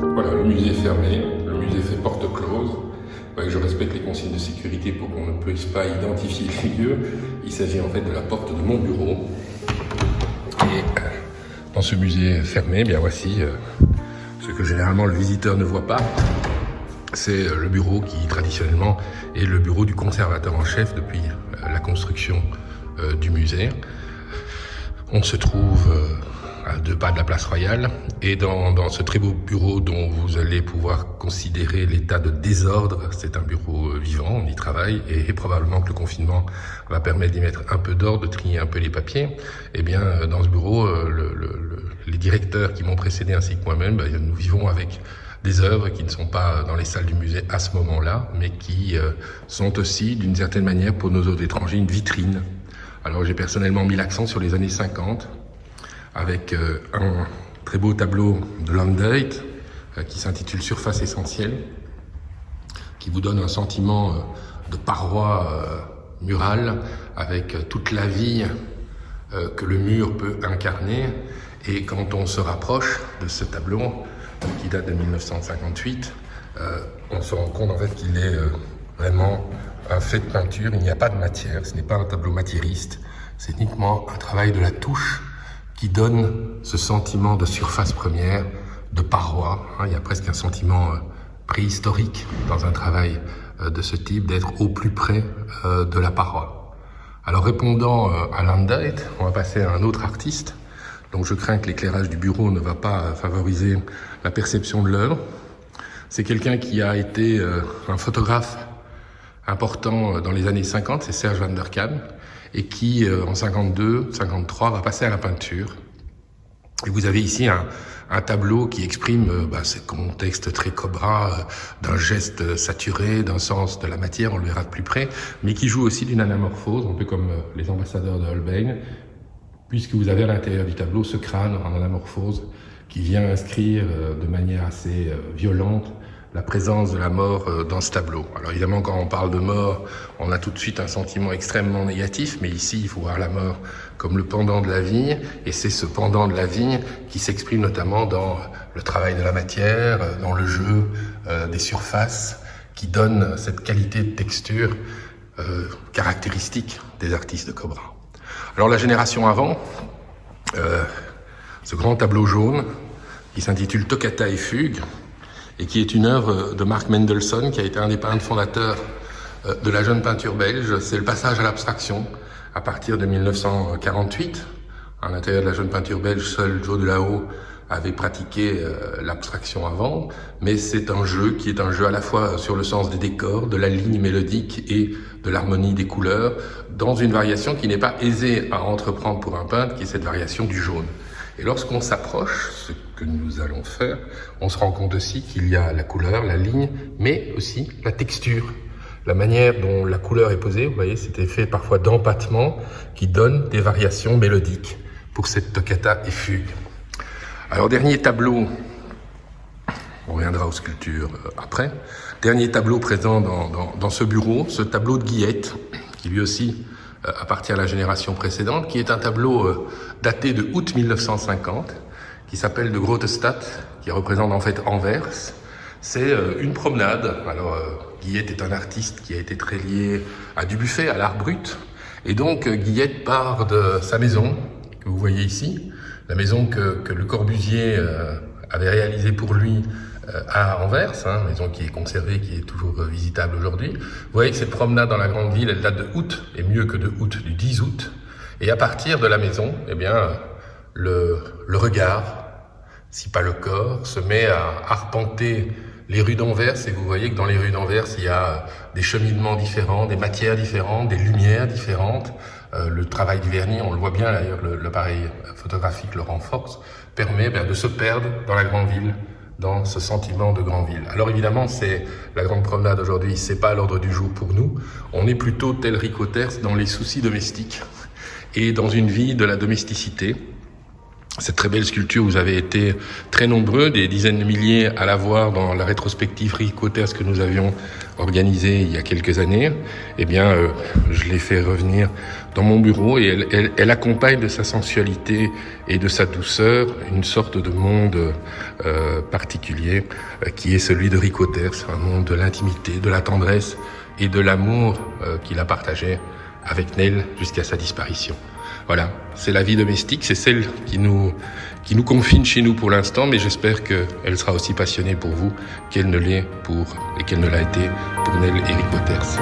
Voilà, le musée est fermé, le musée fait porte close. Ouais, je respecte les consignes de sécurité pour qu'on ne puisse pas identifier les lieux. Il s'agit en fait de la porte de mon bureau. Et dans ce musée fermé, eh bien voici ce que généralement le visiteur ne voit pas. C'est le bureau qui traditionnellement est le bureau du conservateur en chef depuis la construction du musée. On se trouve à 2 pas de la place Royale et dans ce très beau bureau dont vous allez pouvoir considérer l'état de désordre, c'est un bureau vivant, on y travaille et probablement que le confinement va permettre d'y mettre un peu d'ordre, de trier un peu les papiers. Et bien dans ce bureau, les directeurs qui m'ont précédé ainsi que moi-même, nous vivons avec des œuvres qui ne sont pas dans les salles du musée à ce moment-là, mais qui sont aussi d'une certaine manière pour nos hôtes étrangers une vitrine. Alors j'ai personnellement mis l'accent sur les années 50 avec un très beau tableau de Landuyt qui s'intitule Surface essentielle, qui vous donne un sentiment de paroi murale avec toute la vie que le mur peut incarner. Et quand on se rapproche de ce tableau qui date de 1958, on se rend compte en fait qu'il est vraiment un fait de peinture. Il n'y a pas de matière, ce n'est pas un tableau matiériste, c'est uniquement un travail de la touche qui donne ce sentiment de surface première, de paroi. Il y a presque un sentiment préhistorique dans un travail de ce type, d'être au plus près de la paroi. Alors répondant à Landuyt, on va passer à un autre artiste. Donc je crains que l'éclairage du bureau ne va pas favoriser la perception de l'œuvre. C'est quelqu'un qui a été un photographe important dans les années 50, c'est Serge Van der Kam, et qui en 52, 53 va passer à la peinture. Et vous avez ici un tableau qui exprime ce contexte très Cobra, d'un geste saturé, d'un sens de la matière, on le verra de plus près, mais qui joue aussi d'une anamorphose, un peu comme les ambassadeurs de Holbein, puisque vous avez à l'intérieur du tableau ce crâne en anamorphose qui vient inscrire de manière assez violente la présence de la mort dans ce tableau. Alors évidemment, quand on parle de mort, on a tout de suite un sentiment extrêmement négatif, mais ici, il faut voir la mort comme le pendant de la vie, et c'est ce pendant de la vie qui s'exprime notamment dans le travail de la matière, dans le jeu des surfaces, qui donne cette qualité de texture caractéristique des artistes de Cobra. Alors la génération avant, ce grand tableau jaune qui s'intitule Toccata et Fugue, et qui est une œuvre de Mark Mendelssohn, qui a été un des peintres fondateurs de la jeune peinture belge. C'est le passage à l'abstraction à partir de 1948. À l'intérieur de la jeune peinture belge, seul Joe Delahaut avait pratiqué l'abstraction avant, mais c'est un jeu qui est un jeu à la fois sur le sens des décors, de la ligne mélodique et de l'harmonie des couleurs, dans une variation qui n'est pas aisée à entreprendre pour un peintre, qui est cette variation du jaune. Et lorsqu'on s'approche, ce que nous allons faire, on se rend compte aussi qu'il y a la couleur, la ligne, mais aussi la texture. La manière dont la couleur est posée, vous voyez, cet effet parfois d'empattement qui donne des variations mélodiques pour cette toccata et fugue. Alors, dernier tableau, on reviendra aux sculptures après, dernier tableau présent dans ce bureau, ce tableau de Guillette, qui lui aussi appartient à la génération précédente, qui est un tableau daté de août 1950, qui s'appelle de Grote Stad, qui représente en fait Anvers. C'est une promenade. Alors Guillette est un artiste qui a été très lié à Dubuffet, à l'art brut, et donc Guillette part de sa maison, que vous voyez ici, la maison que Le Corbusier avait réalisée pour lui à Anvers, maison qui est conservée, qui est toujours visitable aujourd'hui. Vous voyez que cette promenade dans la grande ville, elle date de août, et mieux que de août, du 10 août. Et à partir de la maison, eh bien, le regard, si pas le corps, se met à arpenter les rues d'Anvers, et vous voyez que dans les rues d'Anvers, il y a des cheminements différents, des matières différentes, des lumières différentes. Le travail du vernis, on le voit bien d'ailleurs, l'appareil photographique le renforce, permet de se perdre dans la grande ville, dans ce sentiment de grande ville. Alors évidemment, c'est la grande promenade aujourd'hui, c'est pas à l'ordre du jour pour nous. On est plutôt tel Rico Terz dans les soucis domestiques et dans une vie de la domesticité. cette très belle sculpture. Vous avez été très nombreux, des dizaines de milliers à la voir dans la rétrospective Rico Terce que nous avions organisée il y a quelques années. Eh bien, je l'ai fait revenir dans mon bureau et elle accompagne de sa sensualité et de sa douceur une sorte de monde particulier qui est celui de Rico Terce, un monde de l'intimité, de la tendresse et de l'amour qu'il a partagé avec Nell jusqu'à sa disparition. Voilà, c'est la vie domestique, c'est celle qui nous confine chez nous pour l'instant, mais j'espère qu'elle sera aussi passionnée pour vous qu'elle ne l'est et qu'elle ne l'a été pour Nell et Rico Terce.